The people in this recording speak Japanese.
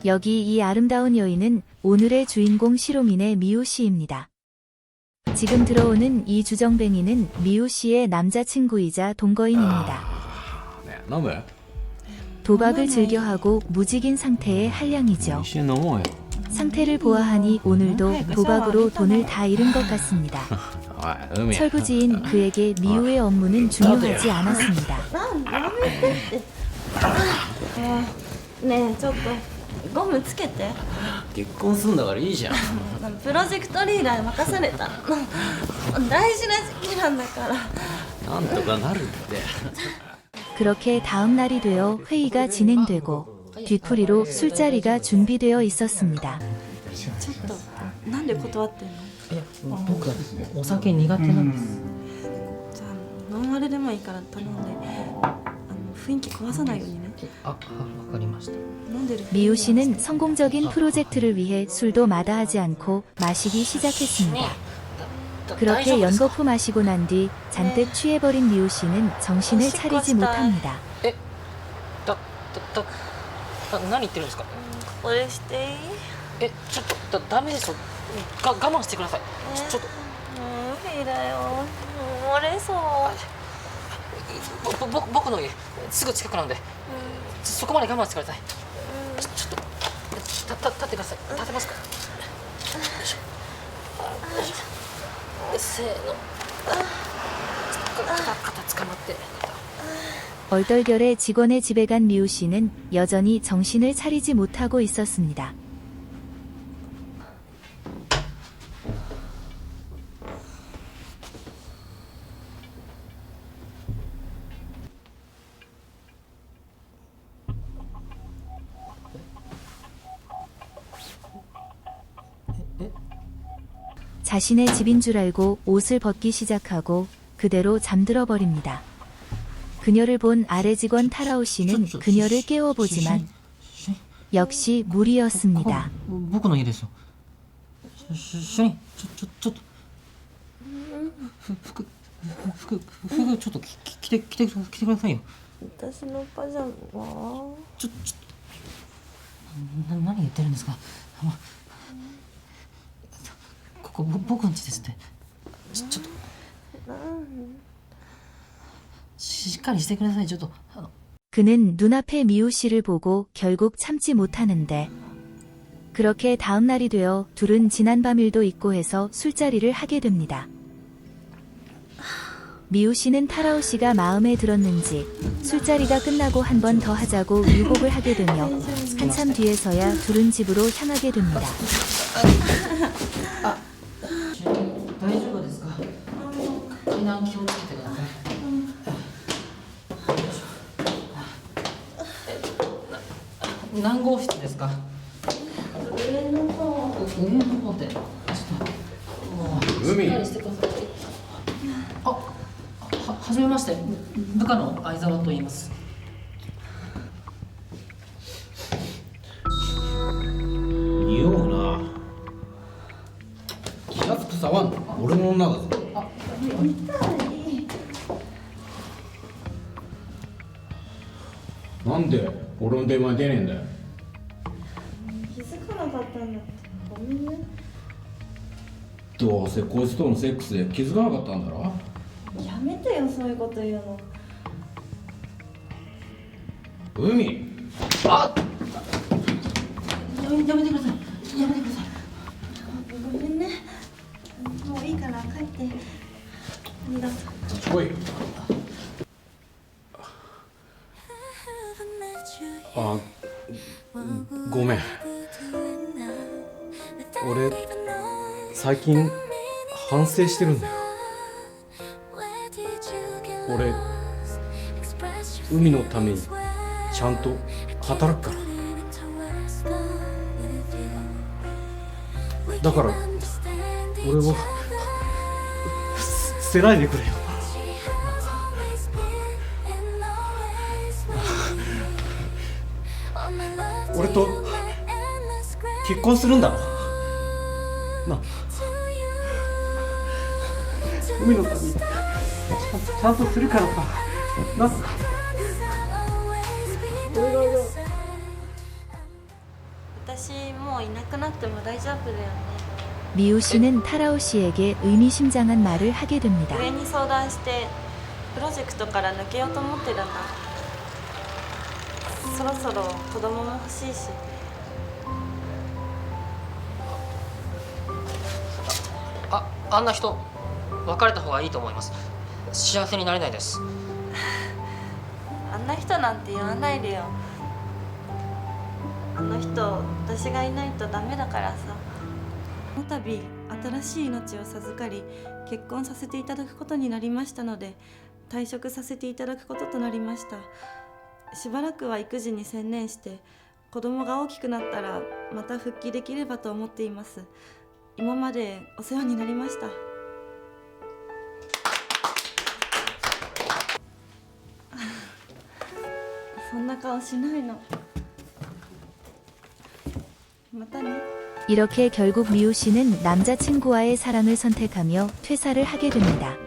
여기 이 아름다운 여인은 오늘의 주인공 시로민의 미호 씨입니다. 지금 들어오는 이 주정뱅이는 미호 씨의 남자친구이자 동거인입니다. 도박을 즐겨하고 무직인 상태의 한량이죠. 상태를 보아하니 오늘도 도박으로 돈을 다 잃은 것 같습니다. 철부지인 그에게 미호의 업무는 중요하지 않았습니다. ねえちょっとゴムつけて。結婚すんだからいいじゃん。プロジェクトリーダー任された大事な時期なんだから。なんとかなるって。 그렇게 다음 날이 되어 회의가 진행되고 뒤풀이로 술자리가 준비되어 있었습니다. ちょっとなんで断ってんの？いや、僕はお酒苦手なんです。じゃあノンアルでもいいから頼んで、雰囲気壊さないようにね。あ、わかりました。 미호 씨는 성공적인 프로젝트를 위해 술도 마다하지 않고 마시기 시작했습니다. 그렇게 연거푸 마시고 난 뒤 잔뜩 취해버린 미호 씨는 정신을 차리지 못합니다. 何言ってるんですか？これしていい？ちょっとダメですよ。我慢してください。ちょっと無理だよ。漏れそう。僕の家すぐ近くなんで、そこまで我慢してください。ちょっと立ってください。立てますか？せーの。肩つかまって。 얼떨결에 직원의 집에 간 미호 씨는 여전히 정신을 차리지 못하고 있었습니다. 자신의 집인 줄 알고 옷을 벗기 시작하고 그대로 잠들어 버립니다. 그녀를 본 아래 직원 타라오 씨는 그녀를 깨워보지만 역시 무리였습니다. 僕の家ですよ。主任、ちょっと服ちょっと着てくださいよ。私のパジャマ。何言ってるんですか？ここ僕ん家ですって。ちょっとしっかりしてください。ちょっと。 그는 눈앞에 미호 씨를 보고 결국 참지 못하는데 그렇게 다음 날이 되어 둘은 지난 밤일도 있고 해서 술자리를 하게 됩니다. 미호 씨는 타라오 씨가 마음에 들었는지 술자리가 끝나고 한 번 더 하자고 유혹을 하게 되며 한참 뒤에서야 둘은 집으로 향하게 됩니다. 大丈夫ですか？避難気をつけてください。何号室ですか？上の方。上の方で。ちょっと。しっかりしてください。はじめまして。部下の相沢と言います。匂うな。気安く触んの俺の女だぞ。なんで俺の電話に出ねえんだよ。気づかなかったんだって。ごめんね。どうせこいつとのセックスで気づかなかったんだろ。やめてよそういうこと言うの。海。あっ。やめてください。やめてください。ごめんね。もういいから帰って。ありがとう。おい。あ、ごめん。俺最近反省してるんだよ。俺海のためにちゃんと働くから。だから俺を捨てないでくれよ。俺と結婚するんだろな。海のためにちゃんとするからさな。私もういなくなっても大丈夫だよね。 미우 씨는 타라오 씨에게 의미심장한 말을 하게 됩니다. 上に相談してプロジェクトから抜けようと思ってるんだ。そろそろ子供も欲しいし。あんな人別れた方がいいと思います。幸せになれないです。あんな人なんて言わないでよ。あの人私がいないとダメだからさ。この度新しい命を授かり結婚させていただくことになりましたので、退職させていただくこととなりました。しばらくは育児に専念して子供が大きくなったらまた復帰できればと思っています。今までお世話になりました。そんな顔しないの。またね。 이렇게 결국 미우 씨는 남자친구와의 사랑을 선택하며 퇴사를 하게 됩니다.